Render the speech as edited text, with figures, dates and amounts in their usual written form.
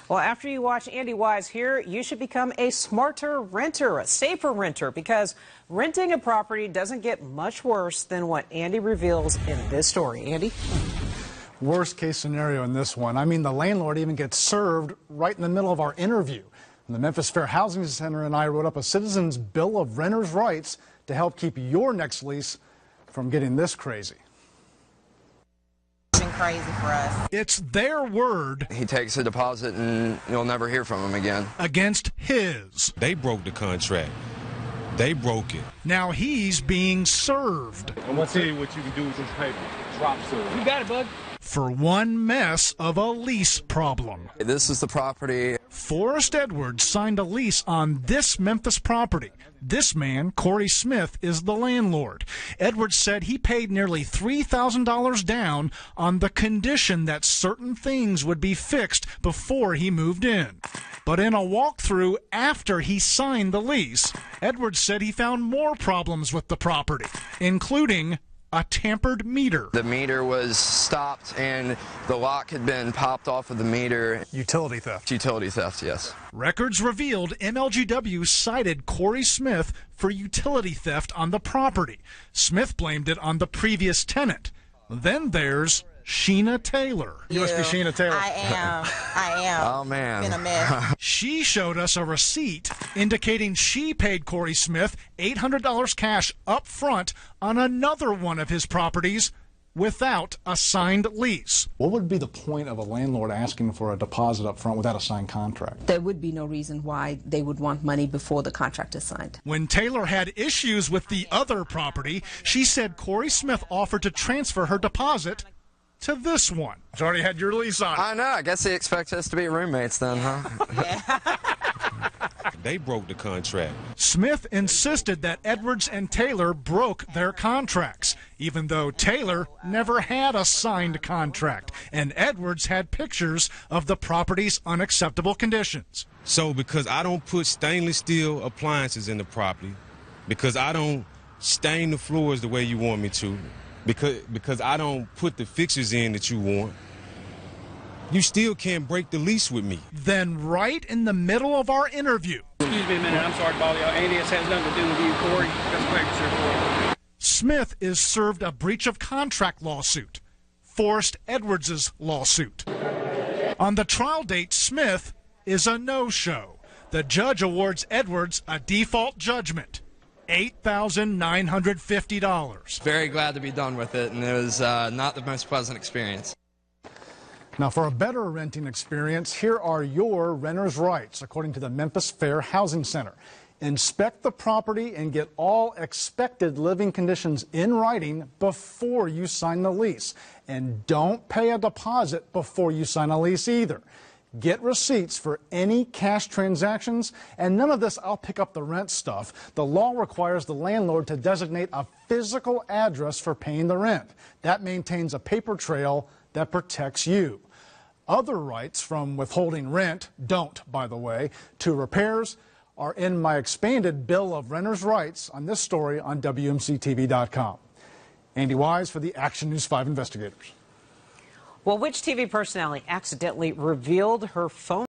Well, after you watch Andy Wise here, you should become a smarter renter, a safer renter, because renting a property doesn't get much worse than what Andy reveals in this story. Andy? Worst case scenario in this one. I mean, the landlord even gets served right in the middle of our interview. And the Memphis Fair Housing Center and I wrote up a Citizens Bill of Renters' Rights to help keep your next lease from getting this crazy. Crazy for us. It's their word. He takes a deposit and you'll never hear from him again. Against his. They broke the contract. They broke it. Now he's being served. I'm going to tell you what you can do with this paper. Drop serve. You got it, bud. For one mess of a lease problem. This is the property. Forrest Edwards signed a lease on this Memphis property. This man, Corey Smith, is the landlord. Edwards said he paid nearly $3,000 down on the condition that certain things would be fixed before he moved in. But in a walkthrough after he signed the lease, Edwards said he found more problems with the property, including a tampered meter. The meter was stopped and the lock had been popped off of the meter. Utility theft. Utility theft, yes. Records revealed MLGW cited Corey Smith for utility theft on the property. Smith blamed it on the previous tenant. Then there's Sheena Taylor. You must be Sheena Taylor. I am. Oh, man. It's been a mess. She showed us a receipt indicating she paid Corey Smith $800 cash up front on another one of his properties without a signed lease. What would be the point of a landlord asking for a deposit up front without a signed contract? There would be no reason why they would want money before the contract is signed. When Taylor had issues with the other property, she said Corey Smith offered to transfer her deposit to this one. It's already had your lease on it. I know. I guess they expect us to be roommates then, huh? Yeah. They broke the contract. Smith insisted that Edwards and Taylor broke their contracts, even though Taylor never had a signed contract, and Edwards had pictures of the property's unacceptable conditions. So because I don't put stainless steel appliances in the property, because I don't stain the floors the way you want me to, because I don't put the fixtures in that you want, you still can't break the lease with me. Then right in the middle of our interview, Excuse me a minute. I'm sorry to bother y'all. Andy, this has nothing to do with you, Corey. Just making sure. Smith is served a breach of contract lawsuit, Forrest Edwards' lawsuit. On the trial date, Smith is a no-show. The judge awards Edwards a default judgment, $8,950. Very glad to be done with it, and it was not the most pleasant experience. Now, for a better renting experience, here are your renter's rights, according to the Memphis Fair Housing Center. Inspect the property and get all expected living conditions in writing before you sign the lease. And don't pay a deposit before you sign a lease either. Get receipts for any cash transactions, and none of this I'll pick up the rent stuff. The law requires the landlord to designate a physical address for paying the rent. That maintains a paper trail that protects you. Other rights, from withholding rent, don't, by the way, to repairs, are in my expanded Bill of Renters' Rights on this story on WMCTV.com. Andy Wise for the Action News 5 investigators. Well, which TV personality accidentally revealed her phone